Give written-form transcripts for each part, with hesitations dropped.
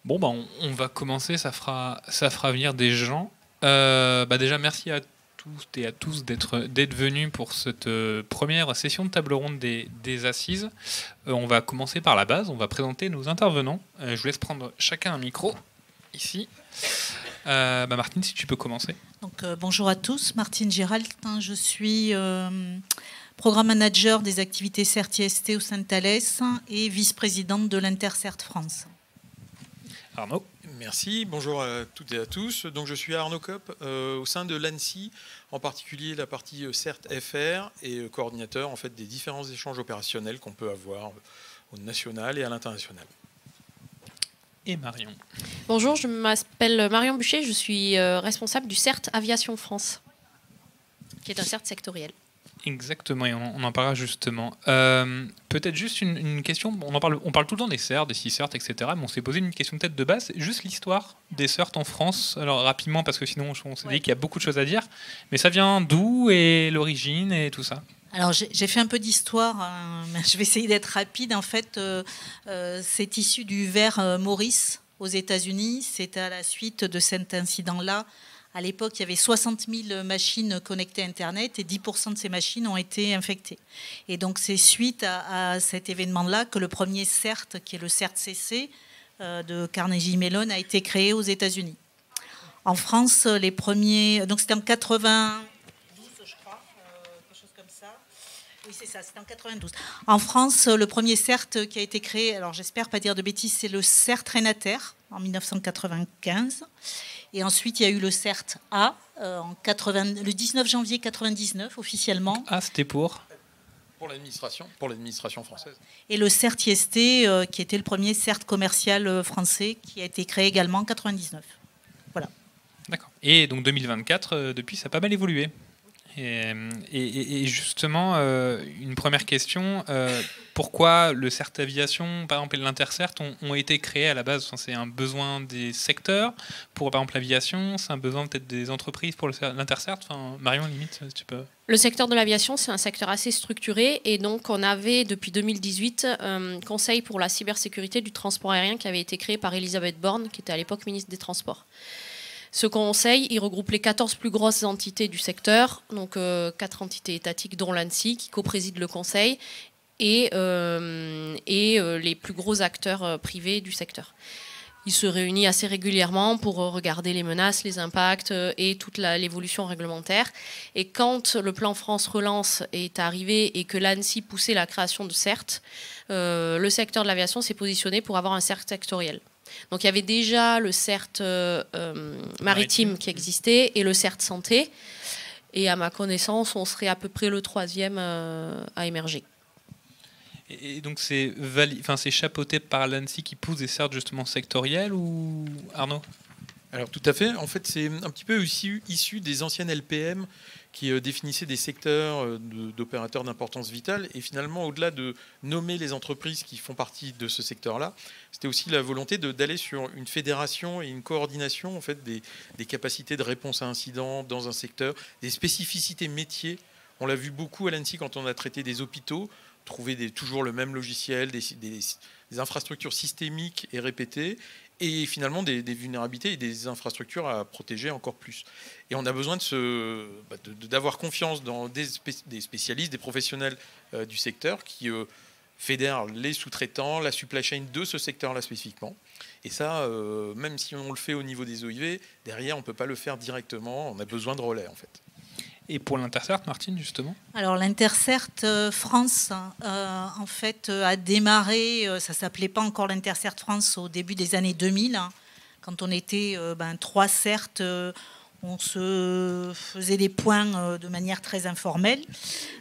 Bon, bah, on va commencer, ça fera venir des gens. Déjà, merci à tous et à tous d'être venus pour cette première session de table ronde des assises. On va commencer par la base, on va présenter nos intervenants. Je vous laisse prendre chacun un micro, ici. Martine, si tu peux commencer. Donc, bonjour à tous, Martine Gérald, je suis programme manager des activités CERT-IST au sein de Thales et vice-présidente de l'Intercert France. Arnaud. Merci, bonjour à toutes et à tous. Donc, je suis Arnaud Kopp au sein de l'ANSSI, en particulier la partie CERT-FR et coordinateur en fait, des différents échanges opérationnels qu'on peut avoir au national et à l'international. Et Marion. Bonjour, je m'appelle Marion Bucher, je suis responsable du CERT Aviation France, qui est un CERT sectoriel. Exactement, et on en parlera justement. Peut-être juste une question, on parle tout le temps des CERT, des 6 CERT, etc. Mais on s'est posé une question peut-être de base, juste l'histoire des CERT en France. Alors rapidement, parce que sinon on s'est dit qu'il y a beaucoup de choses à dire. Mais ça vient d'où et l'origine et tout ça? Alors j'ai fait un peu d'histoire, mais je vais essayer d'être rapide. En fait, c'est issu du ver Maurice aux États-Unis. C'est à la suite de cet incident-là. À l'époque, il y avait 60 000 machines connectées à Internet et 10% de ces machines ont été infectées. Et donc, c'est suite à cet événement-là que le premier CERT, qui est le CERT-CC de Carnegie Mellon, a été créé aux États-Unis. En France, les premiers... Donc, c'était en 92, je crois, quelque chose comme ça. Oui, c'est ça, c'était en 92. En France, le premier CERT qui a été créé, alors j'espère pas dire de bêtises, c'est le CERT Renater en 1995. Et ensuite, il y a eu le CERT-A le 19 janvier 1999, officiellement. Ah, c'était pour l'administration française. Et le CERT-IST, qui était le premier CERT commercial français, qui a été créé également en 1999. Voilà. D'accord. Et donc 2024, depuis, ça a pas mal évolué. Et justement, une première question, pourquoi le CERT Aviation, par exemple, et l'Intercert ont été créés à la base? C'est un besoin des secteurs pour, par exemple, l'aviation, c'est un besoin peut-être des entreprises pour l'Intercert. Marion, limite, si tu peux... Le secteur de l'aviation, c'est un secteur assez structuré et donc on avait depuis 2018 un conseil pour la cybersécurité du transport aérien qui avait été créé par Elisabeth Borne, qui était à l'époque ministre des Transports. Ce conseil, il regroupe les 14 plus grosses entités du secteur, donc 4 entités étatiques, dont l'ANSSI, qui co-préside le conseil, et les plus gros acteurs privés du secteur. Il se réunit assez régulièrement pour regarder les menaces, les impacts et toute l'évolution réglementaire. Et quand le plan France Relance est arrivé et que l'ANSSI poussait la création de CERT, le secteur de l'aviation s'est positionné pour avoir un CERT sectoriel. Donc il y avait déjà le CERT maritime qui existait et le CERT santé. Et à ma connaissance, on serait à peu près le 3e à émerger. Et donc c'est chapeauté par l'ANSSI qui pousse des CERT justement sectoriels ou Arnaud? Alors tout à fait. En fait, c'est un petit peu issu des anciennes LPM qui définissaient des secteurs d'opérateurs d'importance vitale. Et finalement, au-delà de nommer les entreprises qui font partie de ce secteur-là, c'était aussi la volonté d'aller sur une fédération et une coordination en fait, des capacités de réponse à incidents dans un secteur, des spécificités métiers. On l'a vu beaucoup à l'ANSSI quand on a traité des hôpitaux, trouver toujours le même logiciel, des infrastructures systémiques et répétées, et finalement des vulnérabilités et des infrastructures à protéger encore plus. Et on a besoin d'avoir confiance dans des spécialistes, des professionnels du secteur qui fédèrent les sous-traitants, la supply chain de ce secteur-là spécifiquement. Et ça, même si on le fait au niveau des OIV, derrière, on ne peut pas le faire directement. On a besoin de relais, en fait. Et pour l'Intercert, Martine, justement? Alors l'Intercert France, en fait, a démarré, ça ne s'appelait pas encore l'Intercert France au début des années 2000, quand on était 3 CERT, on se faisait des points de manière très informelle.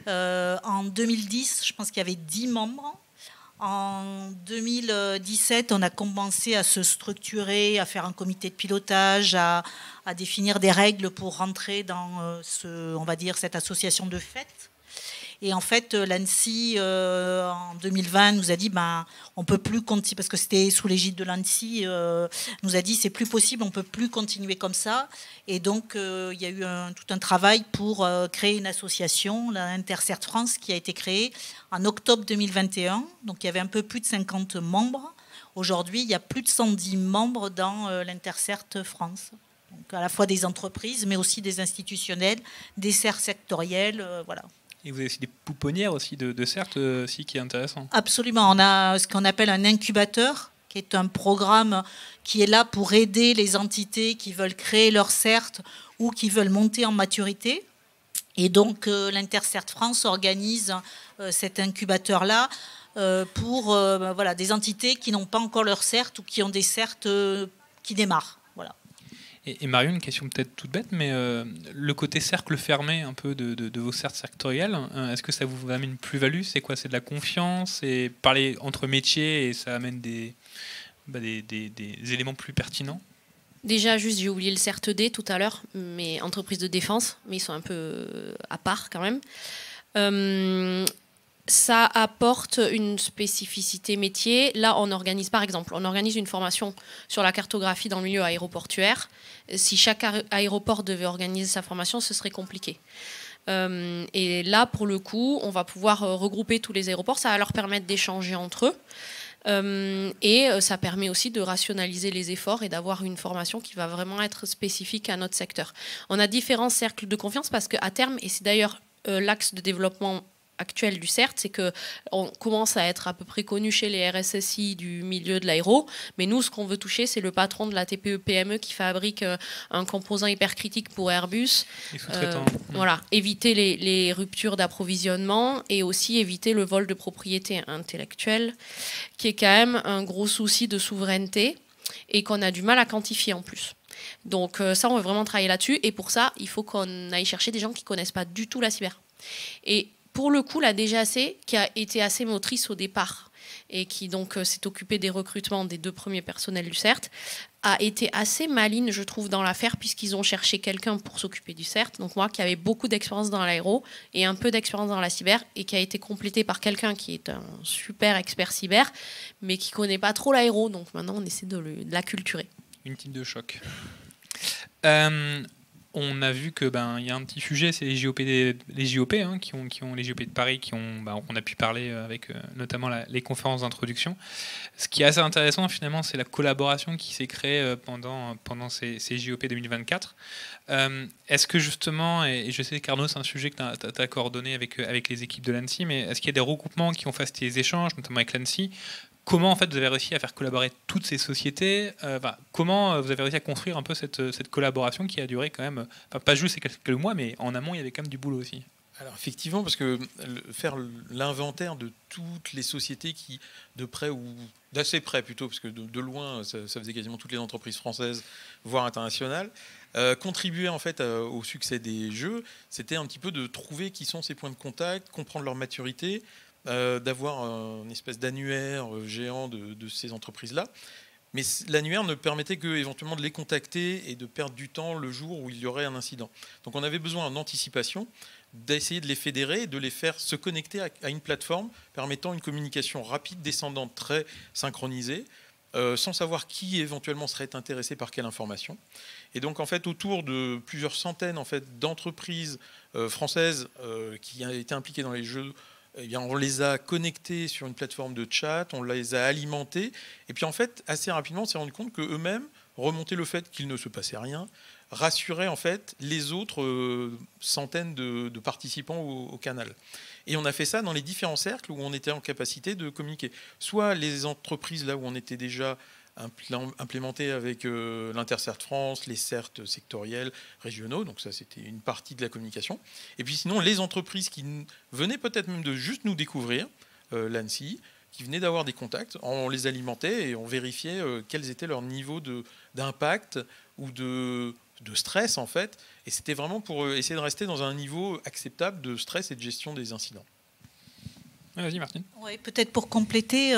En 2010, je pense qu'il y avait 10 membres. En 2017, on a commencé à se structurer, à faire un comité de pilotage, à définir des règles pour rentrer dans on va dire, cette association de fait. Et en fait, l'ANSSI, en 2020, nous a dit on peut plus continuer, parce que c'était sous l'égide de l'ANSSI, nous a dit c'est plus possible, on peut plus continuer comme ça. Et donc, il y a eu tout un travail pour créer une association, l'Intercert France, qui a été créée en octobre 2021. Donc, il y avait un peu plus de 50 membres. Aujourd'hui, il y a plus de 110 membres dans l'Intercert France. Donc, à la fois des entreprises, mais aussi des institutionnels, des CERT sectoriels, voilà. Et vous avez aussi des pouponnières aussi de CERT aussi, qui est intéressant. Absolument. On a ce qu'on appelle un incubateur, qui est un programme qui est là pour aider les entités qui veulent créer leur CERT ou qui veulent monter en maturité. Et donc, l'Intercert France organise cet incubateur-là pour voilà, des entités qui n'ont pas encore leur CERT ou qui ont des CERT qui démarrent. Voilà. Et Marion, une question peut-être toute bête, mais le côté cercle fermé un peu de vos cercles sectoriels, est-ce que ça vous amène une plus-value? C'est quoi? C'est de la confiance et parler entre métiers et ça amène des éléments plus pertinents? Déjà, juste, j'ai oublié le CERT-D tout à l'heure, mais entreprises de défense, mais ils sont un peu à part quand même. Ça apporte une spécificité métier. Là, on organise, par exemple, une formation sur la cartographie dans le milieu aéroportuaire. Si chaque aéroport devait organiser sa formation, ce serait compliqué. Et là, pour le coup, on va pouvoir regrouper tous les aéroports. Ça va leur permettre d'échanger entre eux. Et ça permet aussi de rationaliser les efforts et d'avoir une formation qui va vraiment être spécifique à notre secteur. On a différents cercles de confiance parce qu'à terme, et c'est d'ailleurs l'axe de développement actuel du CERT, c'est qu'on commence à être à peu près connu chez les RSSI du milieu de l'aéro, mais nous, ce qu'on veut toucher, c'est le patron de la TPE-PME qui fabrique un composant hypercritique pour Airbus. Voilà, éviter les ruptures d'approvisionnement et aussi éviter le vol de propriété intellectuelle, qui est quand même un gros souci de souveraineté et qu'on a du mal à quantifier en plus. Donc ça, on veut vraiment travailler là-dessus, et pour ça, il faut qu'on aille chercher des gens qui ne connaissent pas du tout la cyber. Et pour le coup, la DGAC, qui a été assez motrice au départ et qui donc s'est occupée des recrutements des 2 premiers personnels du CERT, a été assez maligne, je trouve, dans l'affaire, puisqu'ils ont cherché quelqu'un pour s'occuper du CERT, donc moi qui avais beaucoup d'expérience dans l'aéro et un peu d'expérience dans la cyber, et qui a été complété par quelqu'un qui est un super expert cyber, mais qui ne connaît pas trop l'aéro, donc maintenant on essaie de l'acculturer. Une type de choc. On a vu que y a un petit sujet, c'est les JOP, les JOP les JOP de Paris, on a pu parler avec notamment les conférences d'introduction. Ce qui est assez intéressant finalement, c'est la collaboration qui s'est créée pendant ces JOP 2024. Est-ce que justement, et je sais qu'Arnaud, c'est un sujet que tu as coordonné avec les équipes de l'ANSSI, mais est-ce qu'il y a des regroupements qui ont facilité les échanges, notamment avec l'ANSSI? Comment en fait vous avez réussi à faire collaborer toutes ces sociétés? Comment vous avez réussi à construire un peu cette collaboration qui a duré quand même, pas juste ces quelques mois, mais en amont il y avait quand même du boulot aussi. Alors effectivement, parce que faire l'inventaire de toutes les sociétés qui, de près ou d'assez près plutôt, parce que de loin ça faisait quasiment toutes les entreprises françaises, voire internationales, contribuer en fait au succès des jeux, c'était un petit peu de trouver qui sont ces points de contact, comprendre leur maturité, d'avoir une espèce d'annuaire géant de ces entreprises-là. Mais l'annuaire ne permettait que éventuellement de les contacter et de perdre du temps le jour où il y aurait un incident. Donc on avait besoin en anticipation d'essayer de les fédérer et de les faire se connecter à une plateforme permettant une communication rapide, descendante, très synchronisée, sans savoir qui éventuellement serait intéressé par quelle information. Et donc en fait autour de plusieurs centaines en fait, d'entreprises françaises qui étaient impliquées dans les jeux, eh bien, on les a connectés sur une plateforme de chat, on les a alimentés, et puis en fait, assez rapidement, on s'est rendu compte qu'eux-mêmes remontaient le fait qu'il ne se passait rien, rassuraient en fait les autres centaines de participants au canal. Et on a fait ça dans les différents cercles où on était en capacité de communiquer. Soit les entreprises là où on était déjà implémenté avec l'Intercert France, les CERT sectoriels, régionaux, donc ça c'était une partie de la communication. Et puis sinon les entreprises qui venaient peut-être même de juste nous découvrir, l'ANSSI, qui venaient d'avoir des contacts, on les alimentait et on vérifiait quels étaient leurs niveaux d'impact ou de stress en fait. Et c'était vraiment pour essayer de rester dans un niveau acceptable de stress et de gestion des incidents. Vas-y Martine. Oui, peut-être pour compléter,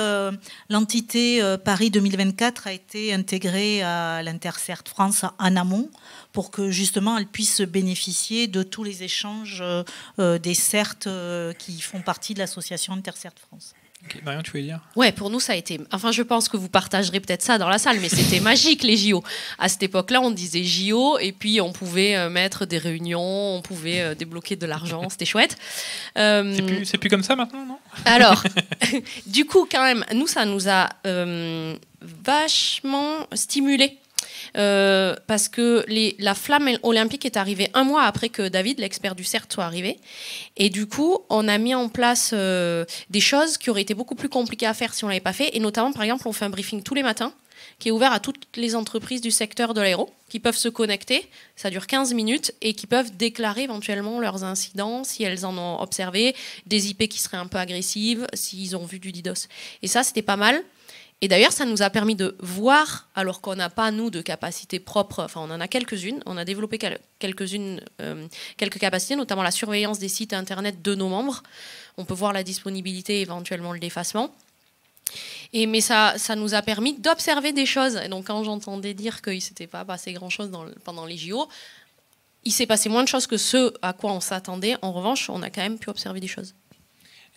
l'entité Paris 2024 a été intégrée à l'Intercert France en amont pour que justement elle puisse bénéficier de tous les échanges des CERT qui font partie de l'association Intercert France. Okay, Marion, tu voulais dire? Ouais, pour nous, ça a été... Enfin, je pense que vous partagerez peut-être ça dans la salle, mais c'était magique, les JO. À cette époque-là, on disait JO, et puis on pouvait mettre des réunions, on pouvait débloquer de l'argent, c'était chouette. C'est plus comme ça maintenant, non? Alors, du coup, quand même, nous, ça nous a vachement stimulés. Parce que la flamme olympique est arrivée 1 mois après que David, l'expert du CERT, soit arrivé. Et du coup, on a mis en place des choses qui auraient été beaucoup plus compliquées à faire si on ne l'avait pas fait. Et notamment, par exemple, on fait un briefing tous les matins qui est ouvert à toutes les entreprises du secteur de l'aéro qui peuvent se connecter. Ça dure 15 minutes et qui peuvent déclarer éventuellement leurs incidents si elles en ont observé, des IP qui seraient un peu agressives, s'ils ont vu du DDoS. Et ça, c'était pas mal. Et d'ailleurs, ça nous a permis de voir, alors qu'on n'a pas, nous, de capacités propres, enfin, on en a quelques-unes, on a développé quelques capacités, notamment la surveillance des sites Internet de nos membres. On peut voir la disponibilité et éventuellement le défacement. Mais ça nous a permis d'observer des choses. Et donc, quand j'entendais dire qu'il ne s'était pas passé grand-chose pendant les JO, il s'est passé moins de choses que ce à quoi on s'attendait. En revanche, on a quand même pu observer des choses.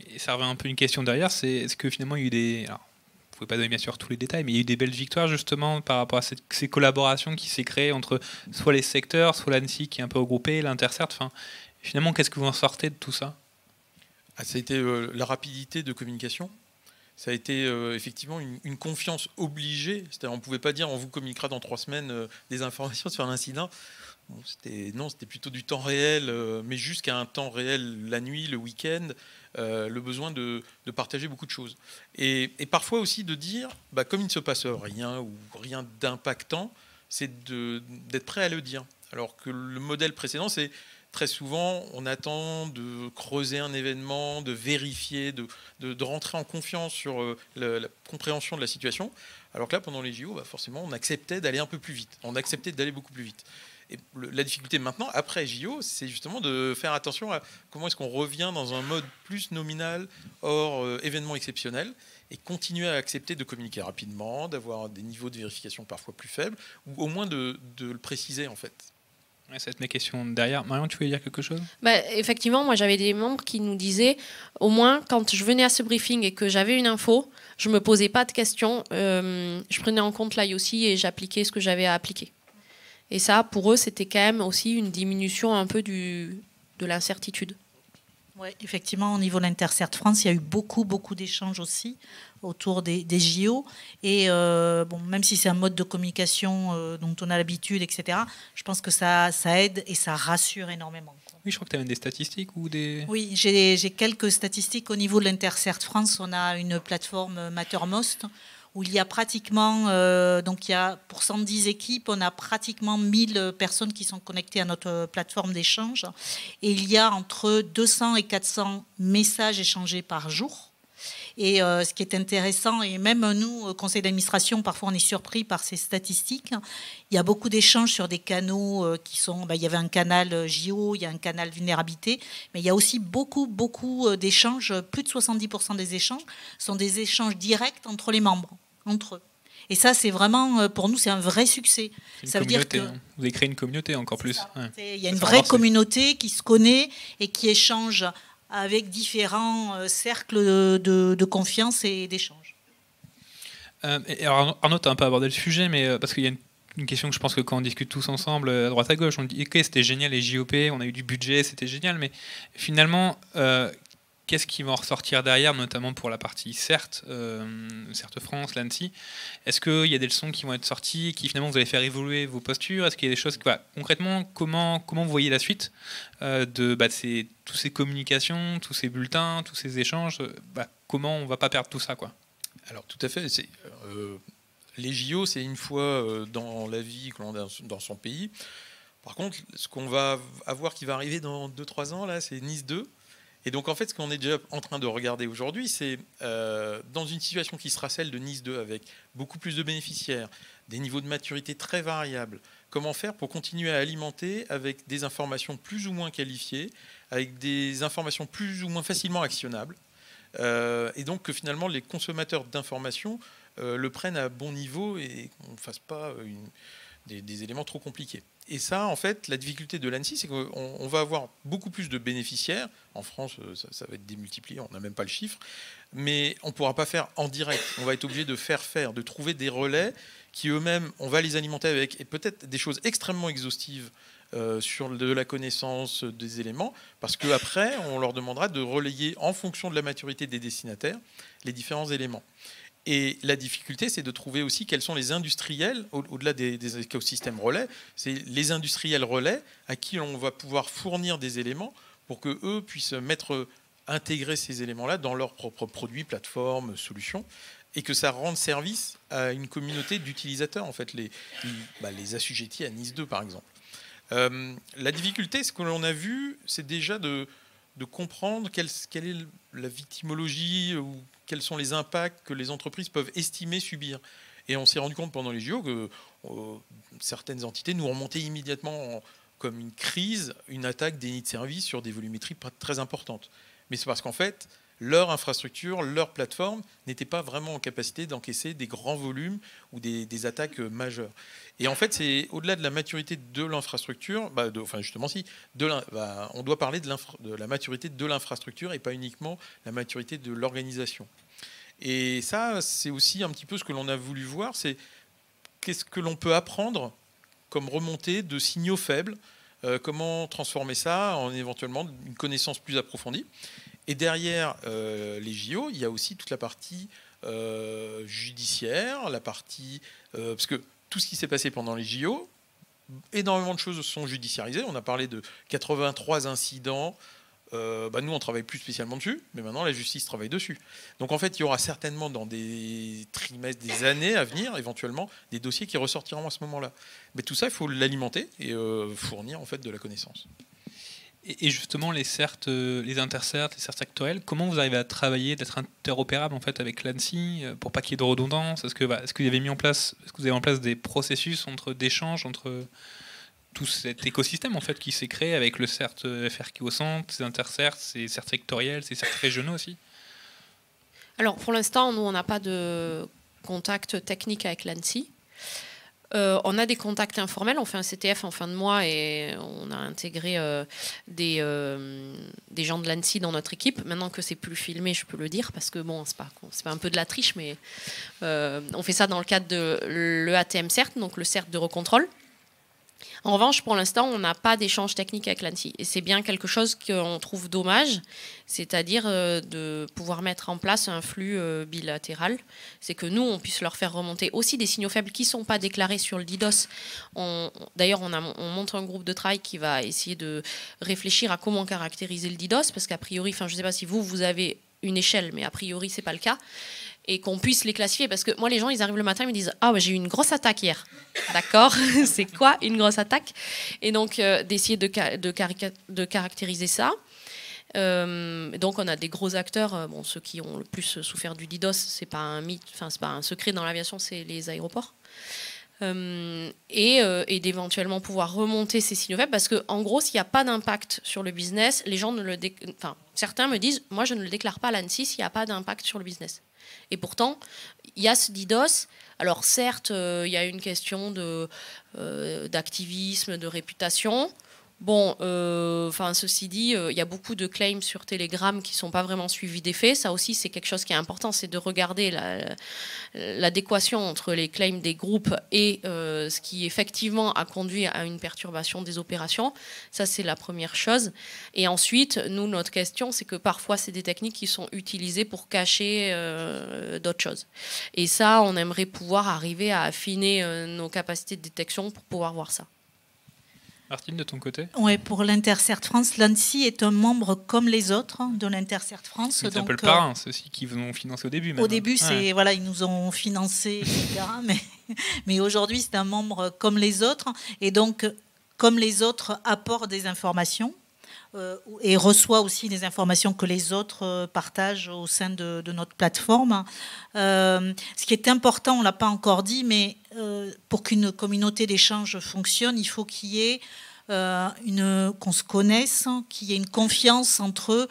Et ça revient un peu une question derrière, c'est est-ce que finalement il y a eu des... Alors, vous ne pouvez pas donner bien sûr tous les détails, mais il y a eu des belles victoires justement par rapport à ces collaborations qui s'est créées entre soit les secteurs, soit l'ANSSI qui est un peu regroupé, l'Intercert. Enfin, finalement, qu'est-ce que vous en sortez de tout ça? Ça a été la rapidité de communication. Ça a été effectivement une confiance obligée. C'est-à-dire, on ne pouvait pas dire on vous communiquera dans 3 semaines des informations sur l'incident. Bon, c'était plutôt du temps réel, mais jusqu'à un temps réel la nuit, le week-end, le besoin de partager beaucoup de choses. Et parfois aussi de dire, comme il ne se passe rien ou rien d'impactant, c'est d'être prêt à le dire. Alors que le modèle précédent, c'est très souvent, on attend de creuser un événement, de vérifier, de rentrer en confiance sur la compréhension de la situation. Alors que là, pendant les JO, forcément, on acceptait d'aller un peu plus vite. On acceptait d'aller beaucoup plus vite. Et la difficulté maintenant, après JO, c'est justement de faire attention à comment est-ce qu'on revient dans un mode plus nominal, hors événement exceptionnel, et continuer à accepter de communiquer rapidement, d'avoir des niveaux de vérification parfois plus faibles, ou au moins de le préciser en fait. Ouais, ça va être mes questions derrière. Marion, tu voulais dire quelque chose? Effectivement, moi j'avais des membres qui nous disaient, au moins quand je venais à ce briefing et que j'avais une info, je ne me posais pas de questions, je prenais en compte l'IOC et j'appliquais ce que j'avais à appliquer. Et ça, pour eux, c'était quand même aussi une diminution un peu de l'incertitude. Oui, effectivement, au niveau de l'Intercert France, il y a eu beaucoup d'échanges aussi autour des JO. Et même si c'est un mode de communication dont on a l'habitude, etc., je pense que ça aide et ça rassure énormément. Oui, je crois que tu as même des statistiques ou des... Oui, j'ai quelques statistiques. Au niveau de l'Intercert France, on a une plateforme Mattermost où il y a pratiquement, pour 110 équipes, on a pratiquement 1000 personnes qui sont connectées à notre plateforme d'échange. Et il y a entre 200 et 400 messages échangés par jour. Et ce qui est intéressant, et même nous, au conseil d'administration, parfois on est surpris par ces statistiques. Il y a beaucoup d'échanges sur des canaux qui sont... il y avait un canal JO, il y a un canal vulnérabilité, mais il y a aussi beaucoup d'échanges. Plus de 70% des échanges sont des échanges directs entre les membres, entre eux. Et ça, c'est vraiment, pour nous, c'est un vrai succès. Ça veut dire que vous avez créé une communauté encore plus. Ouais. Il y a une vraie communauté qui se connaît et qui échange avec différents cercles de confiance et d'échange. Alors Arnaud, tu as un peu abordé le sujet, mais parce qu'il y a une question que je pense que quand on discute tous ensemble, à droite à gauche, on dit ok, c'était génial les JOP, on a eu du budget, c'était génial, mais finalement, qu'est-ce qui va en ressortir derrière, notamment pour la partie CERT France, l'ANSSI? Est-ce qu'il y a des leçons qui vont être sorties, qui finalement vous allez faire évoluer vos postures? Est-ce qu'il y a des choses concrètement, comment vous voyez la suite de toutes ces communications, tous ces bulletins, tous ces échanges? Comment on ne va pas perdre tout ça, quoi? Alors tout à fait. Les JO, c'est une fois dans la vie que l'on a dans son pays. Par contre, ce qu'on va avoir qui va arriver dans 2-3 ans, là, c'est Nice 2. Et donc, en fait, ce qu'on est déjà en train de regarder aujourd'hui, c'est dans une situation qui sera celle de Nice 2, avec beaucoup plus de bénéficiaires, des niveaux de maturité très variables, comment faire pour continuer à alimenter avec des informations plus ou moins qualifiées, avec des informations plus ou moins facilement actionnables, et donc que finalement les consommateurs d'informations le prennent à bon niveau et qu'on ne fasse pas des éléments trop compliqués. Et ça, en fait, la difficulté de l'ANSSI, c'est qu'on va avoir beaucoup plus de bénéficiaires. En France, ça va être démultiplié, on n'a même pas le chiffre. Mais on ne pourra pas faire en direct. On va être obligé de trouver des relais qui eux-mêmes, on va les alimenter avec, et peut-être des choses extrêmement exhaustives sur de la connaissance des éléments, parce qu'après, on leur demandera de relayer, en fonction de la maturité des destinataires, les différents éléments. Et la difficulté, c'est de trouver aussi quels sont les industriels, au-delà des écosystèmes relais, c'est les industriels relais à qui on va pouvoir fournir des éléments pour qu'eux puissent intégrer ces éléments-là dans leurs propres produits, plateformes, solutions, et que ça rende service à une communauté d'utilisateurs, en fait, les assujettis à NIS 2, par exemple. La difficulté, ce que l'on a vu, c'est déjà de comprendre quelle est la victimologie ou quels sont les impacts que les entreprises peuvent estimer subir. Et on s'est rendu compte pendant les JO que certaines entités nous remontaient immédiatement comme une crise, une attaque déni de service sur des volumétries très importantes. Mais c'est parce qu'en fait, leur infrastructure, leur plateforme n'était pas vraiment en capacité d'encaisser des grands volumes ou des attaques majeures. Et en fait, c'est au-delà de la maturité de l'infrastructure, on doit parler de la maturité de l'infrastructure et pas uniquement la maturité de l'organisation. Et ça, c'est aussi un petit peu ce que l'on a voulu voir, c'est qu'est-ce que l'on peut apprendre comme remontée de signaux faibles, comment transformer ça en éventuellement une connaissance plus approfondie. Et derrière les JO, il y a aussi toute la partie judiciaire, la partie... parce que tout ce qui s'est passé pendant les JO, énormément de choses sont judiciarisées. On a parlé de 83 incidents. Nous, on ne travaille plus spécialement dessus, mais maintenant, la justice travaille dessus. Donc, en fait, il y aura certainement dans des trimestres, des années à venir, éventuellement, des dossiers qui ressortiront à ce moment-là. Mais tout ça, il faut l'alimenter et fournir, en fait, de la connaissance. Et justement, les CERT, les intercerts, les CERT sectoriels, comment vous arrivez à travailler, d'être interopérable en fait avec l'ANSSI pour pas qu'il y ait de redondance? Est-ce que vous avez mis en place, des processus d'échange entre tout cet écosystème en fait qui s'est créé avec le CERT FR qui est au centre, ces intercerts, ces CERT sectoriels, ces CERT régionaux aussi? Alors pour l'instant, nous on n'a pas de contact technique avec l'ANSSI. On a des contacts informels, on fait un CTF en fin de mois et on a intégré des gens de l'ANSSI dans notre équipe. Maintenant que c'est plus filmé, je peux le dire, parce que bon, c'est pas un peu de la triche, mais on fait ça dans le cadre de l'EATM CERT, donc le CERT de recontrôle. En revanche, pour l'instant, on n'a pas d'échange technique avec l'ANSSI. Et c'est bien quelque chose qu'on trouve dommage, c'est-à-dire de pouvoir mettre en place un flux bilatéral. C'est que nous, on puisse leur faire remonter aussi des signaux faibles qui ne sont pas déclarés sur le DDoS. D'ailleurs, on monte un groupe de travail qui va essayer de réfléchir à comment caractériser le DDoS, parce qu'a priori, je ne sais pas si vous avez une échelle, mais a priori, ce n'est pas le cas. Et qu'on puisse les classifier. Parce que moi, les gens, ils arrivent le matin, ils me disent « Ah, j'ai eu une grosse attaque hier. » D'accord. C'est quoi une grosse attaque? Et donc, d'essayer de caractériser ça. Donc, on a des gros acteurs. Ceux qui ont le plus souffert du DDoS, c'est pas un mythe, c'est pas un secret dans l'aviation, c'est les aéroports. Et d'éventuellement pouvoir remonter ces signaux faibles, parce qu'en gros, s'il n'y a pas d'impact sur le business, les gens certains me disent « Moi, je ne le déclare pas à l'ANSSI s'il n'y a pas d'impact sur le business. » Et pourtant, il y a ce DDoS. Alors certes, il y a une question d'activisme, de réputation. Bon, ceci dit, il y a beaucoup de claims sur Telegram qui ne sont pas vraiment suivis des faits. Ça aussi, c'est quelque chose qui est important, c'est de regarder l'adéquation entre les claims des groupes et ce qui effectivement a conduit à une perturbation des opérations. Ça, c'est la première chose. Et ensuite, nous, notre question, c'est que parfois, c'est des techniques qui sont utilisées pour cacher d'autres choses. Et ça, on aimerait pouvoir arriver à affiner nos capacités de détection pour pouvoir voir ça. Martine, de ton côté? Oui, pour l'Intercert France, l'ANSSI est un membre comme les autres de l'Intercert France. C'est un peu le parrain, ceux-ci qui vous ont financé au début. Au début, ils nous ont financé, etc. mais aujourd'hui, c'est un membre comme les autres. Et donc, comme les autres, apporte des informations et reçoit aussi des informations que les autres partagent au sein de notre plateforme. Ce qui est important, on ne l'a pas encore dit, mais pour qu'une communauté d'échange fonctionne, il faut qu'il y ait qu'on se connaisse, qu'il y ait une confiance entre eux.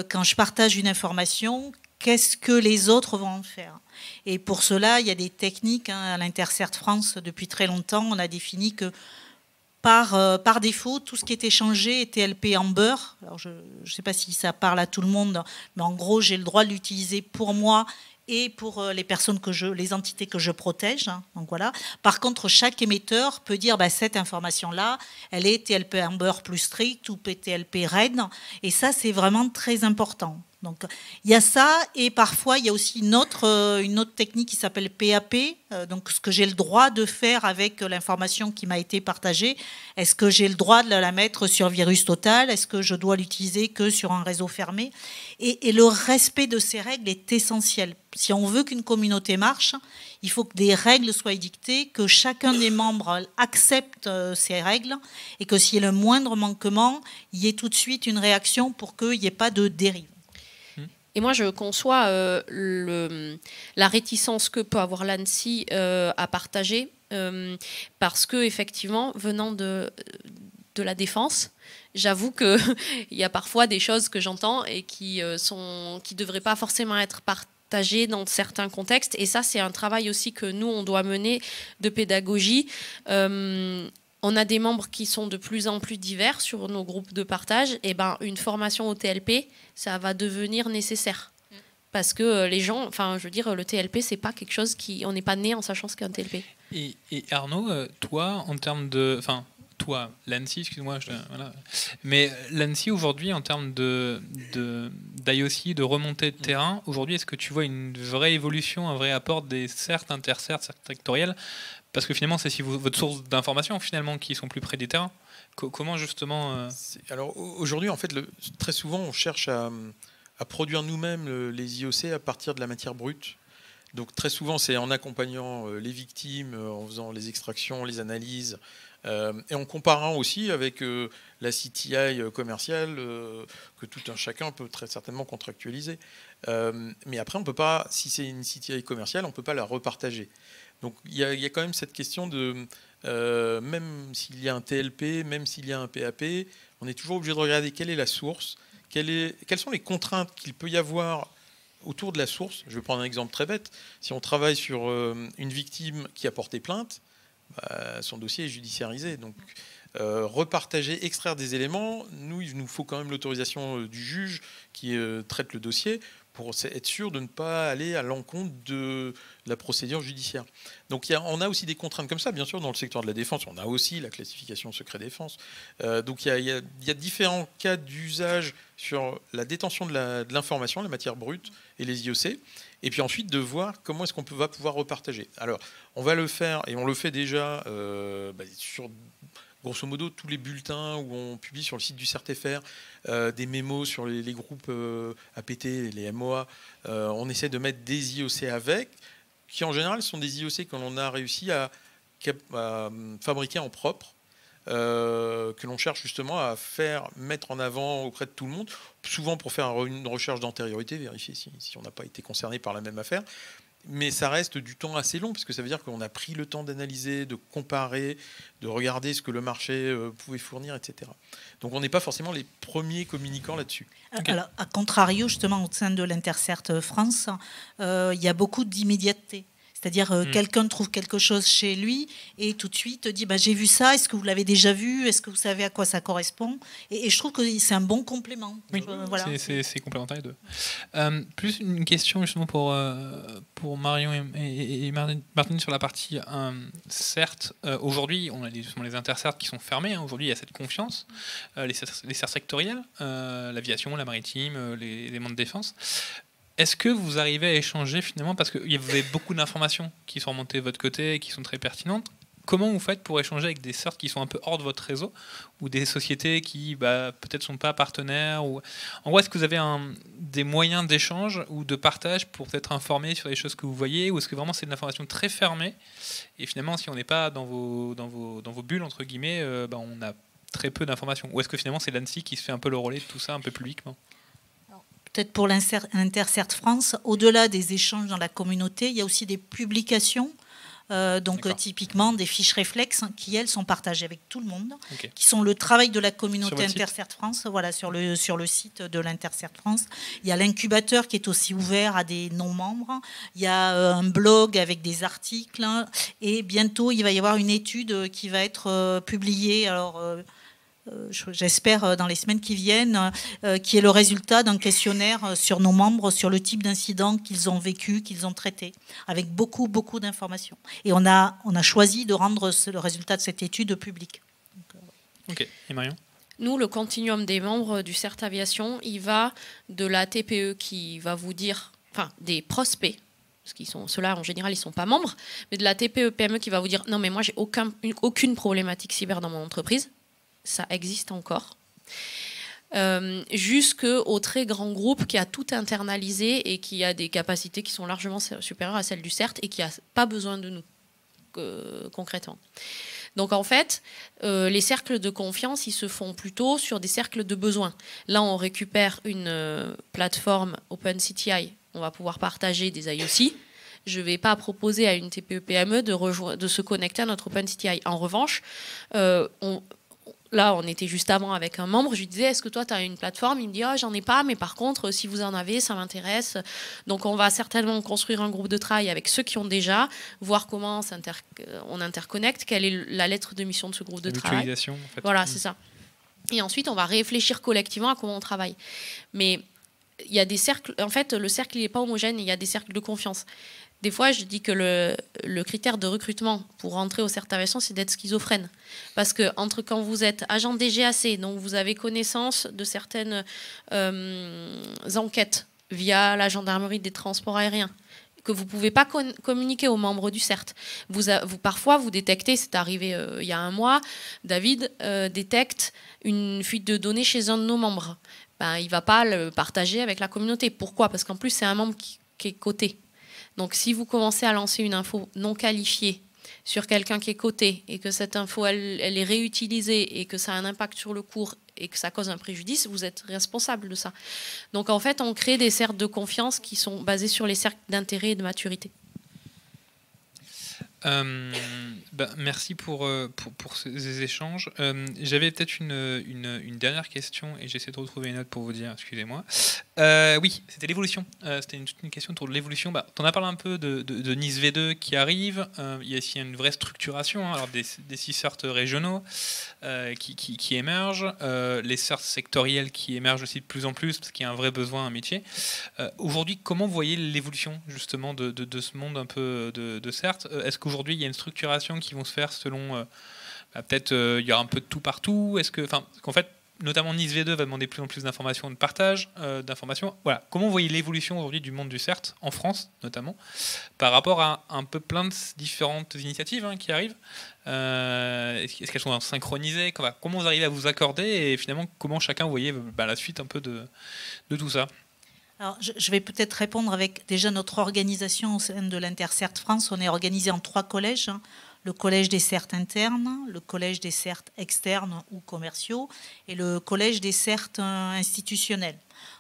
Quand je partage une information, qu'est-ce que les autres vont en faire. Et pour cela, il y a des techniques. À l'Intercert France, depuis très longtemps, on a défini que par défaut, tout ce qui est échangé est TLP Amber. Alors je ne sais pas si ça parle à tout le monde, mais en gros, j'ai le droit de l'utiliser pour moi et pour les personnes les entités que je protège. Donc voilà. Par contre, chaque émetteur peut dire cette information-là, elle est TLP Amber plus strict ou TLP Red. Et ça, c'est vraiment très important. Donc il y a ça, et parfois il y a aussi une autre technique qui s'appelle PAP, donc ce que j'ai le droit de faire avec l'information qui m'a été partagée. Est-ce que j'ai le droit de la mettre sur virus total? Est-ce que je dois l'utiliser que sur un réseau fermé? Et le respect de ces règles est essentiel. Si on veut qu'une communauté marche, il faut que des règles soient édictées, que chacun des membres accepte ces règles, et que s'il y a le moindre manquement, il y ait tout de suite une réaction pour qu'il n'y ait pas de dérive. Et moi, je conçois la réticence que peut avoir l'ANSSI à partager, parce que effectivement, venant de la défense, j'avoue qu'il y a parfois des choses que j'entends et qui devraient pas forcément être partagées dans certains contextes. Et ça, c'est un travail aussi que nous, on doit mener de pédagogie. On a des membres qui sont de plus en plus divers sur nos groupes de partage. Et une formation au TLP, ça va devenir nécessaire. Parce que les gens, le TLP, c'est pas quelque chose on n'est pas né en sachant ce qu'est un TLP. Et Arnaud, toi, en termes de... toi, l'ANSSI, excuse-moi, voilà. Mais l'ANSSI, aujourd'hui, en termes d'IOC, de remontée de terrain, aujourd'hui, est-ce que tu vois une vraie évolution, un vrai apport des CERT, intercerts, sectoriels? Parce que finalement, c'est votre source d'information finalement qui sont plus près des terrains. Comment justement Alors aujourd'hui, en fait, très souvent, on cherche à produire nous-mêmes les IOC à partir de la matière brute. Donc très souvent, c'est en accompagnant les victimes, en faisant les extractions, les analyses, et en comparant aussi avec la CTI commerciale que tout un chacun peut très certainement contractualiser. Mais après, on peut pas, si c'est une CTI commerciale, on ne peut pas la repartager. Donc il y a quand même cette question de, même s'il y a un TLP, même s'il y a un PAP, on est toujours obligé de regarder quelle est la source, quelles sont les contraintes qu'il peut y avoir autour de la source. Je vais prendre un exemple très bête. Si on travaille sur une victime qui a porté plainte, son dossier est judiciarisé. Donc repartager, extraire des éléments, il nous faut quand même l'autorisation du juge qui traite le dossier pour être sûr de ne pas aller à l'encontre de la procédure judiciaire. Donc on a aussi des contraintes comme ça, bien sûr, dans le secteur de la défense. On a aussi la classification secret défense. Donc il y a différents cas d'usage sur la détention de l'information, la matière brute et les IOC. Et puis ensuite de voir comment est-ce qu'on va pouvoir repartager. Alors on va le faire, et on le fait déjà sur grosso modo tous les bulletins où on publie sur le site du CERT-FR des mémos sur les groupes APT, les MOA. On essaie de mettre des IOC avec, qui en général sont des IOC que l'on a réussi à fabriquer en propre, que l'on cherche justement à mettre en avant auprès de tout le monde, souvent pour faire une recherche d'antériorité, vérifier si on n'a pas été concerné par la même affaire. Mais ça reste du temps assez long, parce que ça veut dire qu'on a pris le temps d'analyser, de comparer, de regarder ce que le marché pouvait fournir, etc. Donc on n'est pas forcément les premiers communicants là-dessus. Okay. Alors, à contrario, justement, au sein de l'Intercert France, il y a beaucoup d'immédiateté. C'est-à-dire quelqu'un trouve quelque chose chez lui et tout de suite dit j'ai vu ça, est-ce que vous l'avez déjà vu, est-ce que vous savez à quoi ça correspond, et je trouve que c'est un bon complément. Oui, voilà. C'est complémentaire les deux. Plus une question justement pour Marion et Martine sur la partie CERT. Aujourd'hui, on a les intercerts qui sont fermés. Aujourd'hui, il y a cette confiance. Les CERT sectoriels, l'aviation, la maritime, les éléments de défense. Est-ce que vous arrivez à échanger finalement, parce que vous avez beaucoup d'informations qui sont remontées de votre côté et qui sont très pertinentes. Comment vous faites pour échanger avec des CERT qui sont un peu hors de votre réseau ou des sociétés qui peut-être sont pas partenaires ou... En gros, est-ce que vous avez des moyens d'échange ou de partage pour peut-être informer sur les choses que vous voyez, ou est-ce que vraiment c'est de l'information très fermée et finalement si on n'est pas dans vos bulles entre guillemets, on a très peu d'informations, ou est-ce que finalement c'est l'ANSSI qui se fait un peu le relais de tout ça un peu publiquement? Peut-être pour l'Intercert France, au-delà des échanges dans la communauté, il y a aussi des publications Donc typiquement des fiches réflexes qui, elles, sont partagées avec tout le monde, Ok. qui sont le travail de la communauté Sur votre site Intercert France, voilà, sur le site de l'Intercert France. Il y a l'incubateur qui est aussi ouvert à des non-membres. Il y a un blog avec des articles. Et bientôt, il va y avoir une étude qui va être publiée. Alors, j'espère dans les semaines qui viennent, qui est le résultat d'un questionnaire sur nos membres, sur le type d'incident qu'ils ont vécu, qu'ils ont traité, avec beaucoup, beaucoup d'informations. Et on a choisi de rendre le résultat de cette étude public. Ok. Et Marion? Nous, le continuum des membres du CERT Aviation, il va de la TPE qui va vous dire, enfin, des prospects, parce qu'ils sont, ceux-là, en général, ils ne sont pas membres, mais de la TPE, PME qui va vous dire, non, mais moi, j'ai aucune problématique cyber dans mon entreprise. Ça existe encore. Jusqu'au très grand groupe qui a tout internalisé et qui a des capacités qui sont largement supérieures à celles du CERT et qui n'a pas besoin de nous, concrètement. Donc en fait, les cercles de confiance, ils se font plutôt sur des cercles de besoins. Là, on récupère une plateforme OpenCTI, on va pouvoir partager des IOC. Je ne vais pas proposer à une TPE-PME de se connecter à notre OpenCTI. En revanche, là, on était juste avant avec un membre, je lui disais, est-ce que toi, tu as une plateforme? Il me dit, oh, j'en ai pas, mais par contre, si vous en avez, ça m'intéresse. Donc, on va certainement construire un groupe de travail avec ceux qui ont déjà, voir comment on interconnecte, quelle est la lettre de mission de ce groupe de travail. L'utilisation, en fait. Voilà, c'est ça. Et ensuite, on va réfléchir collectivement à comment on travaille. Mais il y a des cercles, en fait, le cercle, il n'est pas homogène, il y a des cercles de confiance. Des fois, je dis que le critère de recrutement pour rentrer au CERT Aviation, c'est d'être schizophrène. Parce que entre quand vous êtes agent DGAC, donc vous avez connaissance de certaines enquêtes via la gendarmerie des transports aériens, que vous ne pouvez pas communiquer aux membres du CERT. Parfois, vous détectez, c'est arrivé il y a un mois, David détecte une fuite de données chez un de nos membres. Ben, il ne va pas le partager avec la communauté. Pourquoi? Parce qu'en plus, c'est un membre qui est coté. Donc, si vous commencez à lancer une info non qualifiée sur quelqu'un qui est coté et que cette info, elle est réutilisée et que ça a un impact sur le cours et que ça cause un préjudice, vous êtes responsable de ça. Donc, en fait, on crée des cercles de confiance qui sont basés sur les cercles d'intérêt et de maturité. Merci pour ces échanges. J'avais peut-être une dernière question et j'essaie de retrouver une note pour vous dire, excusez-moi. Oui, c'était l'évolution. C'était une question autour de l'évolution. Tu en as parlé un peu de Nice V2 qui arrive. Il y a ici une vraie structuration, alors des 6 CERT régionaux qui émergent, les CERT sectoriels qui émergent aussi de plus en plus parce qu'il y a un vrai besoin, un métier. Aujourd'hui, comment vous voyez l'évolution justement de ce monde un peu de CERT? Est-ce qu'aujourd'hui il y a une structuration qui vont se faire selon peut-être il y aura un peu de tout partout? Qu'en fait notamment Nice V2 va demander de plus en plus d'informations, de partage d'informations. Voilà. Comment vous voyez l'évolution aujourd'hui du monde du CERT, en France notamment, par rapport à un peu plein de différentes initiatives qui arrivent? Est-ce qu'elles sont synchronisées? Comment vous arrivez à vous accorder? Et finalement, comment chacun vous voyez la suite un peu de tout ça? Alors, je vais peut-être répondre avec déjà notre organisation au sein de l'Intercert France. On est organisé en 3 collèges. Le collège des CERT internes, le collège des CERT externes ou commerciaux et le collège des CERT institutionnels.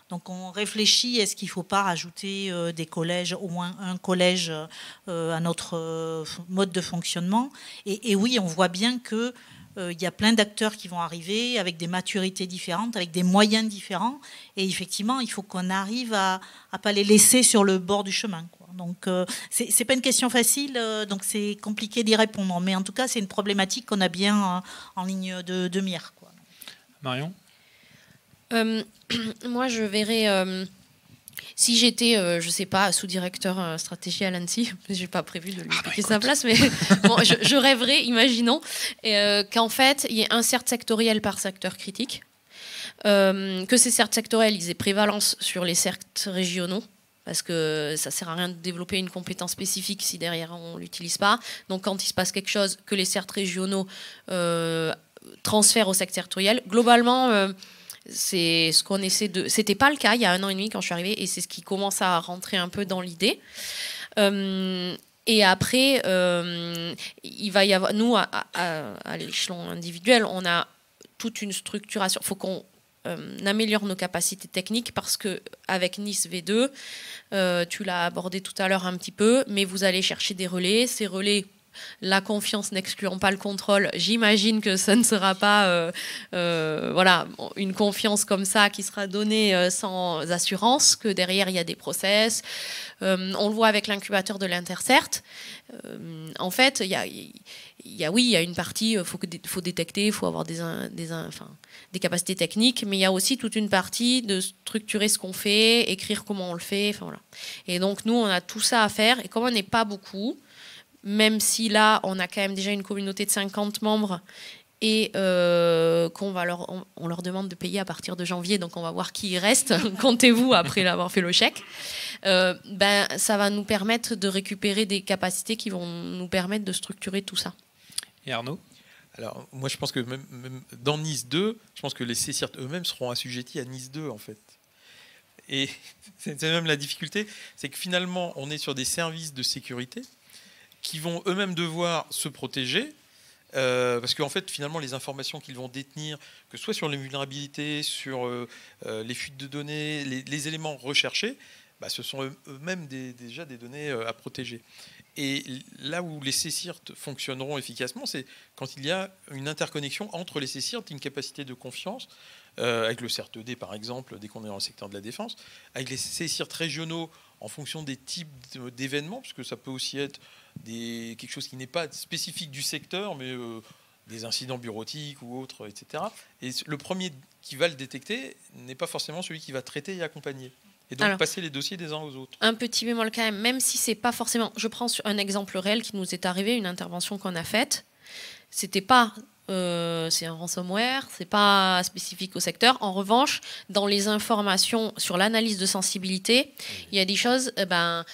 Donc on réfléchit, est-ce qu'il ne faut pas rajouter des collèges, au moins un collège à notre mode de fonctionnement. Et oui, on voit bien que il y a plein d'acteurs qui vont arriver avec des maturités différentes, avec des moyens différents. Et effectivement, il faut qu'on arrive à ne pas les laisser sur le bord du chemin, quoi. Donc, c'est pas une question facile, donc c'est compliqué d'y répondre. Mais en tout cas, c'est une problématique qu'on a bien en ligne de mire, quoi. Marion? Moi, je verrais... si j'étais, je ne sais pas, sous-directeur stratégie à l'ANSSI, je n'ai pas prévu de lui piquer sa place, mais bon, je rêverais, imaginons, qu'en fait, il y ait un CERT sectoriel par secteur critique, que ces CERT sectoriels ils aient prévalence sur les CERT régionaux, parce que ça ne sert à rien de développer une compétence spécifique si derrière on ne l'utilise pas. Donc quand il se passe quelque chose, que les CERT régionaux transfèrent au secteur sectoriel. Globalement... c'est ce qu'on essaie de... C'était pas le cas il y a 1 an et demi quand je suis arrivée et c'est ce qui commence à rentrer un peu dans l'idée. Et après, il va y avoir... Nous, à l'échelon individuel, on a toute une structuration. Il faut qu'on améliore nos capacités techniques parce qu'avec Nice V2, tu l'as abordé tout à l'heure un petit peu, mais vous allez chercher des relais. Ces relais, la confiance n'excluant pas le contrôle, j'imagine que ça ne sera pas voilà, une confiance comme ça qui sera donnée sans assurance, que derrière il y a des process. On le voit avec l'incubateur de l'Intercert. En fait, il y a une partie, faut détecter, il faut avoir des capacités techniques, mais il y a aussi toute une partie de structurer ce qu'on fait, écrire comment on le fait. Voilà. Et donc, nous, on a tout ça à faire. Et comme on n'est pas beaucoup, même si là, on a quand même déjà une communauté de 50 membres et on leur demande de payer à partir de janvier, donc on va voir qui y reste, comptez-vous après avoir fait le chèque, ça va nous permettre de récupérer des capacités qui vont nous permettre de structurer tout ça. Et Arnaud ? Alors, moi, je pense que même dans Nice 2, je pense que les CSIRT eux-mêmes seront assujettis à Nice 2, en fait. Et c'est même la difficulté, c'est que finalement, on est sur des services de sécurité qui vont eux-mêmes devoir se protéger, parce qu'en fait, finalement, les informations qu'ils vont détenir, que ce soit sur les vulnérabilités, sur les fuites de données, les éléments recherchés, ce sont eux-mêmes déjà des données à protéger. Et là où les CSIRT fonctionneront efficacement, c'est quand il y a une interconnexion entre les CSIRT, une capacité de confiance, avec le CERT-D par exemple, dès qu'on est dans le secteur de la défense, avec les CSIRT régionaux en fonction des types d'événements, parce que ça peut aussi être quelque chose qui n'est pas spécifique du secteur, mais des incidents bureautiques ou autres, etc. Et le premier qui va le détecter n'est pas forcément celui qui va traiter et accompagner. Et donc passer les dossiers des uns aux autres. Un petit bémol quand même si c'est pas forcément... Je prends un exemple réel qui nous est arrivé, une intervention qu'on a faite. C'était pas... c'est un ransomware, c'est pas spécifique au secteur. En revanche, dans les informations sur l'analyse de sensibilité, il y a des choses... il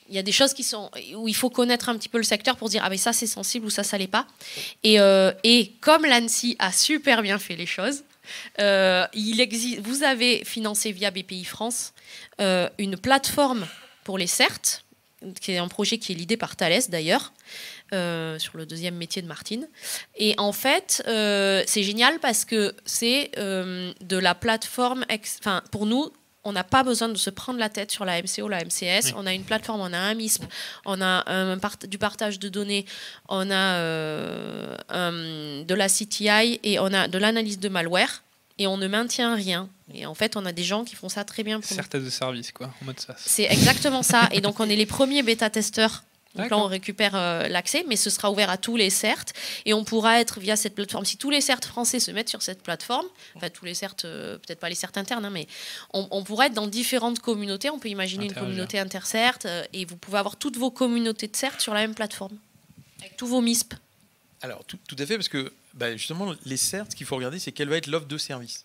y a des choses où il faut connaître un petit peu le secteur pour dire ça c'est sensible ou ça l'est pas. Et comme l'ANSSI a super bien fait les choses, vous avez financé via BPI France une plateforme pour les CERT, qui est un projet qui est l'idée par Thales d'ailleurs, sur le deuxième métier de Martine. Et en fait, c'est génial parce que c'est de la plateforme... pour nous, on n'a pas besoin de se prendre la tête sur la MCO, la MCS. Oui. On a une plateforme, on a un MISP, on a du partage de données, on a de la CTI et on a de l'analyse de malware et on ne maintient rien. Et en fait, on a des gens qui font ça très bien. Certaines de service, quoi, en mode SaaS. C'est exactement ça. Et donc, on est les premiers bêta-testeurs. Donc là, on récupère l'accès, mais ce sera ouvert à tous les CERT. Et on pourra être via cette plateforme. Si tous les CERT français se mettent sur cette plateforme, enfin tous les CERT, peut-être pas les CERT internes, mais on pourra être dans différentes communautés. On peut imaginer une communauté inter-CERT et vous pouvez avoir toutes vos communautés de CERT sur la même plateforme, avec tous vos MISP. Alors, tout à fait, parce que justement, les CERT, ce qu'il faut regarder, c'est quelle va être l'offre de service.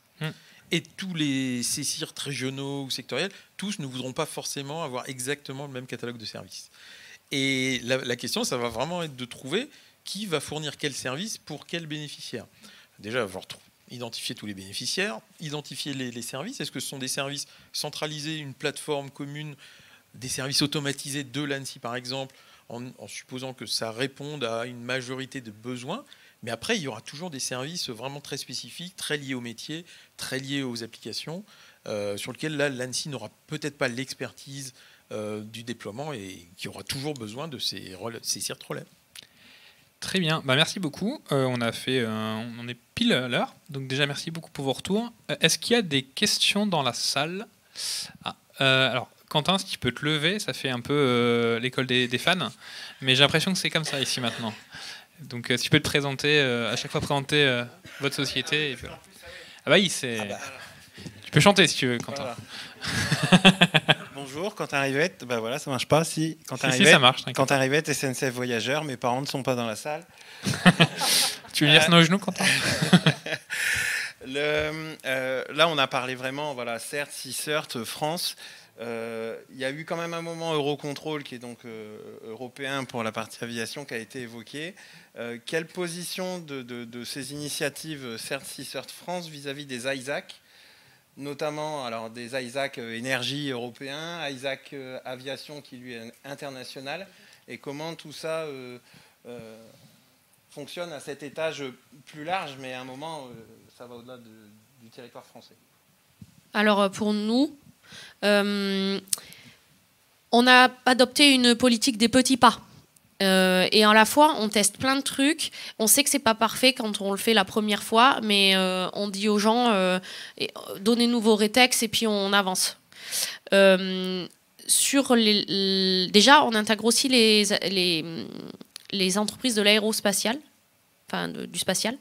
Et tous les CSIRT régionaux ou sectoriels, tous ne voudront pas forcément avoir exactement le même catalogue de services. Et la question, ça va vraiment être de trouver qui va fournir quel service pour quel bénéficiaire. Déjà, avoir identifier tous les bénéficiaires, identifier les services. Est-ce que ce sont des services centralisés, une plateforme commune, des services automatisés de l'ANSSI, par exemple, en supposant que ça réponde à une majorité de besoins. Mais après, il y aura toujours des services vraiment très spécifiques, très liés au métier, très liés aux applications, sur lesquels là, l'ANSSI n'aura peut-être pas l'expertise du déploiement et qui aura toujours besoin de ces CSIRT relais. Très bien, merci beaucoup. On est pile à l'heure, donc déjà merci beaucoup pour vos retours. Est-ce qu'il y a des questions dans la salle ? Alors, Quentin, si tu peux te lever, ça fait un peu l'école des fans, mais j'ai l'impression que c'est comme ça ici maintenant. Donc si tu peux te présenter, à chaque fois présenter votre société. Et puis, oui, tu peux chanter si tu veux, Quentin. Voilà. Bonjour, Quentin Rivette. Voilà, ça marche pas. Si Quentin Rivette, ça marche. Quentin Rivette, SNCF Voyageurs. Mes parents ne sont pas dans la salle. Tu veux lire sur nos genoux, Quentin? Là, on a parlé vraiment, CERT, CSIRT, France. Il y a eu quand même un moment Eurocontrol, qui est donc européen pour la partie aviation, qui a été évoqué. Quelle position de ces initiatives CERT, CSIRT, France vis-à-vis des ISAC, notamment des ISAC énergie européen, ISAC aviation qui lui est international, et comment tout ça fonctionne à cet étage plus large, mais à un moment, ça va au-delà du territoire français. Alors pour nous, on a adopté une politique des petits pas. Et à la fois, on teste plein de trucs. On sait que c'est pas parfait quand on le fait la première fois, mais on dit aux gens donnez-nous vos rétex et puis on avance. Déjà, on intègre aussi les entreprises de l'aérospatial, enfin du spatial.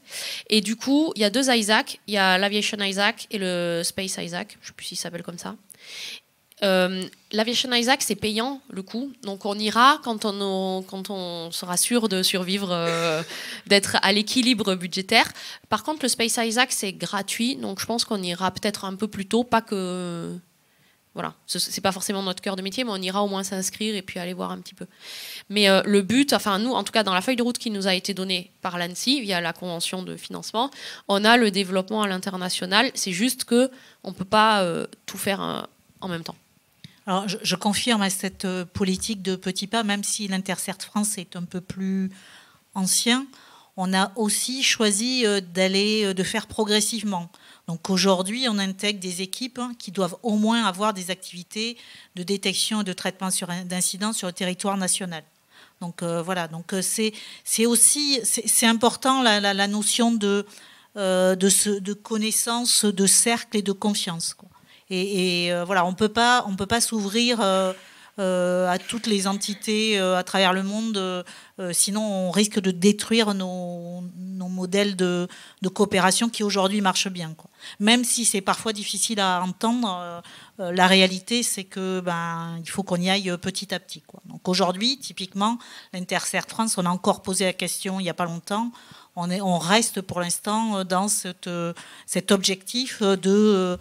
Et du coup, il y a 2 ISAC. Il y a l'Aviation ISAC et le Space ISAC. Je ne sais plus s'il s'appelle comme ça. L'Aviation ISAC, c'est payant le coût, donc on ira quand on sera sûr de survivre, d'être à l'équilibre budgétaire. Par contre, le Space ISAC, c'est gratuit, donc je pense qu'on ira peut-être un peu plus tôt, pas que... Voilà, c'est pas forcément notre cœur de métier, mais on ira au moins s'inscrire et puis aller voir un petit peu. Mais le but, enfin nous, en tout cas dans la feuille de route qui nous a été donnée par l'ANSSI via la convention de financement, on a le développement à l'international. C'est juste que on peut pas tout faire en même temps. Alors, je confirme à cette politique de petits pas, même si l'Intercert France est un peu plus ancien, on a aussi choisi de faire progressivement. Donc aujourd'hui, on intègre des équipes qui doivent au moins avoir des activités de détection et de traitement d'incidents sur le territoire national. Donc voilà, donc c'est important la notion de connaissance, de cercle et de confiance, quoi. Et voilà, on peut pas s'ouvrir à toutes les entités à travers le monde, sinon on risque de détruire nos modèles de coopération qui aujourd'hui marchent bien, quoi. Même si c'est parfois difficile à entendre, la réalité c'est que il faut qu'on y aille petit à petit, quoi. Donc aujourd'hui, typiquement, l'Intercert France, on a encore posé la question il n'y a pas longtemps. On reste pour l'instant dans cet objectif de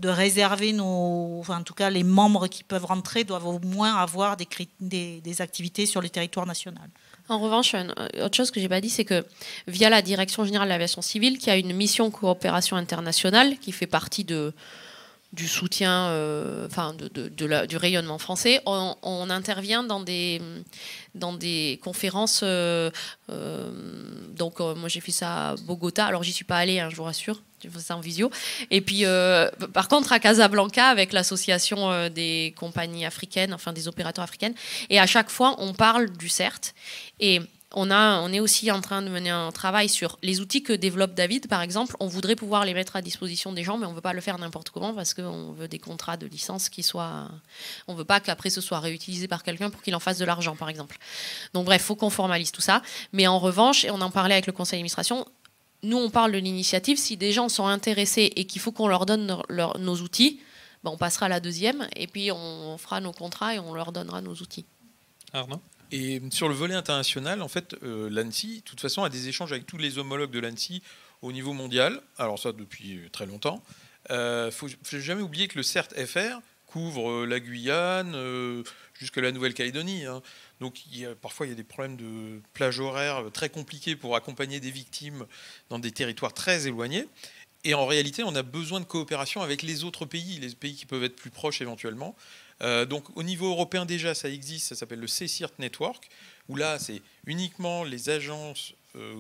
réserver en tout cas les membres qui peuvent rentrer doivent au moins avoir des activités sur le territoire national. En revanche, autre chose que j'ai pas dit, c'est que via la Direction générale de l'aviation civile, qui a une mission coopération internationale, qui fait partie du soutien, du rayonnement français, on intervient dans des conférences. Donc moi j'ai fait ça à Bogota. Alors j'y suis pas allée, je vous rassure. J'ai fait ça en visio. Et puis par contre à Casablanca avec l'association des compagnies africaines, enfin des opérateurs africaines. Et à chaque fois on parle du CERT. Et on est aussi en train de mener un travail sur les outils que développe David, par exemple. On voudrait pouvoir les mettre à disposition des gens, mais on ne veut pas le faire n'importe comment parce qu'on veut des contrats de licence qui soient... On ne veut pas qu'après ce soit réutilisé par quelqu'un pour qu'il en fasse de l'argent, par exemple. Donc bref, il faut qu'on formalise tout ça. Mais en revanche, et on en parlait avec le conseil d'administration, nous on parle de l'initiative. Si des gens sont intéressés et qu'il faut qu'on leur donne nos outils, on passera à la deuxième et puis on fera nos contrats et on leur donnera nos outils. Arnaud ? Et sur le volet international, en fait, l'ANSSI, de toute façon, a des échanges avec tous les homologues de l'ANSSI au niveau mondial. Alors ça, depuis très longtemps. Faut jamais oublier que le CERT-FR couvre la Guyane jusque la Nouvelle-Calédonie. Donc parfois, il y a des problèmes de plage horaire très compliqués pour accompagner des victimes dans des territoires très éloignés. Et en réalité, on a besoin de coopération avec les autres pays, les pays qui peuvent être plus proches éventuellement. Donc au niveau européen déjà, ça existe, ça s'appelle le CSIRT Network, où là, c'est uniquement les agences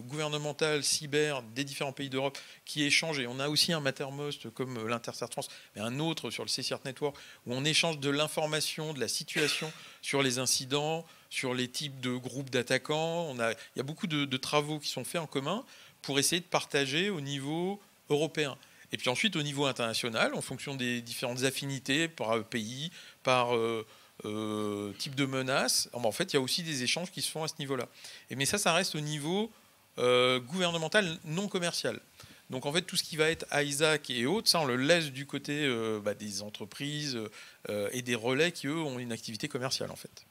gouvernementales cyber des différents pays d'Europe qui échangent. Et on a aussi un Mattermost comme l'Intercert France, mais un autre sur le CSIRT Network, où on échange de l'information, de la situation sur les incidents, sur les types de groupes d'attaquants. Il y a beaucoup de travaux qui sont faits en commun pour essayer de partager au niveau européen. Et puis ensuite, au niveau international, en fonction des différentes affinités par pays, par type de menace, en fait, il y a aussi des échanges qui se font à ce niveau-là. Mais ça reste au niveau gouvernemental non commercial. Donc en fait, tout ce qui va être ISAC et autres, ça, on le laisse du côté des entreprises et des relais qui, eux, ont une activité commerciale, en fait.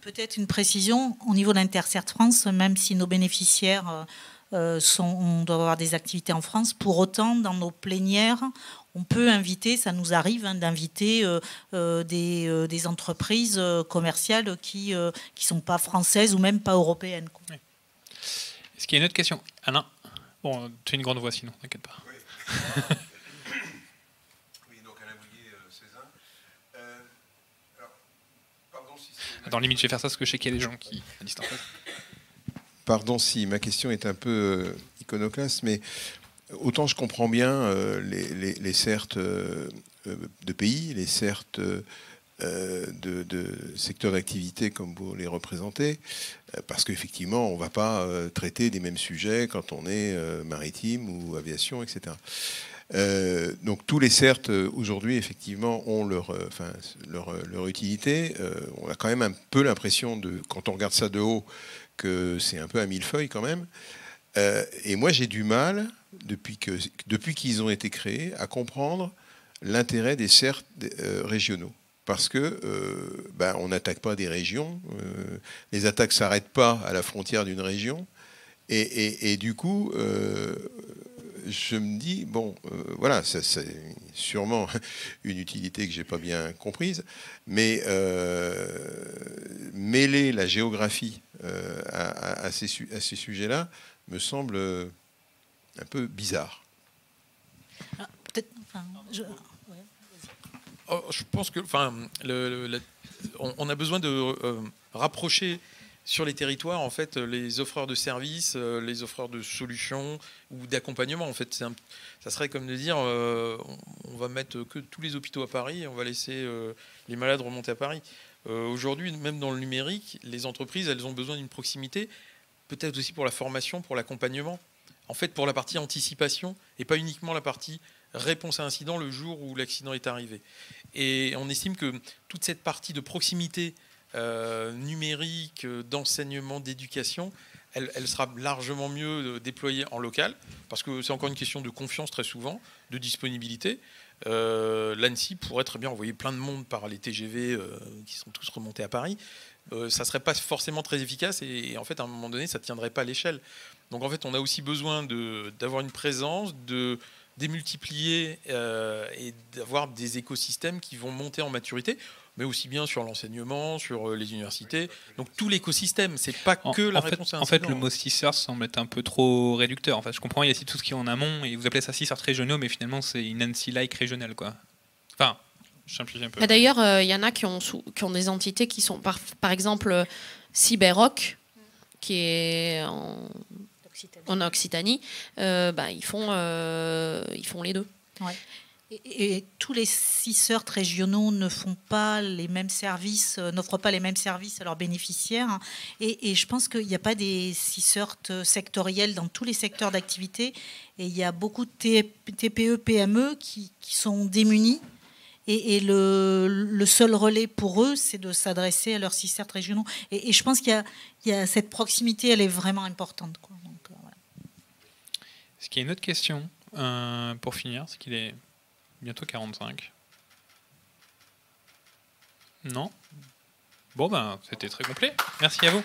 Peut-être une précision, au niveau de l'Intercert France, même si nos bénéficiaires... on doit avoir des activités en France. Pour autant, dans nos plénières, on peut inviter, ça nous arrive d'inviter des entreprises commerciales qui ne sont pas françaises ou même pas européennes, quoi. Oui. Est-ce qu'il y a une autre question ? Alain ? Bon, tu as une grande voix sinon, t'inquiète pas. Oui. Oui, donc Alain Bouillet, Cézanne. Pardon si c'est... Dans limite, je vais faire ça parce que je sais qu'il y a des gens qui à distance. Pardon si ma question est un peu iconoclaste, mais autant je comprends bien les certes de pays, les certes de secteurs d'activité comme vous les représentez, parce qu'effectivement, on ne va pas traiter des mêmes sujets quand on est maritime ou aviation, etc. Donc tous les CERT aujourd'hui effectivement ont leur utilité. On a quand même un peu l'impression, quand on regarde ça de haut, que c'est un peu un millefeuille quand même. Et moi j'ai du mal, depuis qu'ils ont été créés, à comprendre l'intérêt des CERT régionaux. Parce que on n'attaque pas des régions, les attaques ne s'arrêtent pas à la frontière d'une région, et du coup, je me dis, voilà, c'est sûrement une utilité que je n'ai pas bien comprise, mais mêler la géographie à ces sujets-là me semble un peu bizarre. Ah, peut-être, je pense que, on a besoin de rapprocher sur les territoires, en fait, les offreurs de services, les offreurs de solutions ou d'accompagnement. En fait, ça serait comme de dire, on va mettre que tous les hôpitaux à Paris et on va laisser les malades remonter à Paris. Aujourd'hui, même dans le numérique, les entreprises, elles ont besoin d'une proximité, peut-être aussi pour la formation, pour l'accompagnement. En fait, pour la partie anticipation et pas uniquement la partie réponse à incident le jour où l'accident est arrivé. Et on estime que toute cette partie de proximité numérique, d'enseignement, d'éducation, elle sera largement mieux déployée en local, parce que c'est encore une question de confiance très souvent, de disponibilité. L'ANSSI pourrait très bien envoyer plein de monde par les TGV qui sont tous remontés à Paris. Ça ne serait pas forcément très efficace et en fait, à un moment donné, ça ne tiendrait pas à l'échelle. Donc en fait, on a aussi besoin d'avoir une présence, de démultiplier et d'avoir des écosystèmes qui vont monter en maturité, mais aussi bien sur l'enseignement, sur les universités. Donc tout l'écosystème, c'est pas que la réponse à incident. En fait, le mot CISERT semble être un peu trop réducteur. En fait, je comprends, il y a aussi tout ce qui est en amont, et vous appelez ça CISERT régionaux, mais finalement, c'est une ANSSI-like régionale, quoi. Enfin, je simplifie un peu. D'ailleurs, il y en a qui ont des entités qui sont, par exemple, Cyberrock, qui est en Occitanie, ils font les deux. Ouais. Et tous les CISERT régionaux ne font pas les mêmes services, n'offrent pas les mêmes services à leurs bénéficiaires. Et je pense qu'il n'y a pas des CISERT sectoriels dans tous les secteurs d'activité. Et il y a beaucoup de TPE, PME qui sont démunis. Et le seul relais pour eux, c'est de s'adresser à leurs CISERT régionaux. Et je pense qu'il y a cette proximité, elle est vraiment importante, quoi. Donc, voilà. Est-ce qu'il y a une autre question pour finir? C'est qu'il est bientôt 45. Non? Bon, c'était très complet. Merci à vous.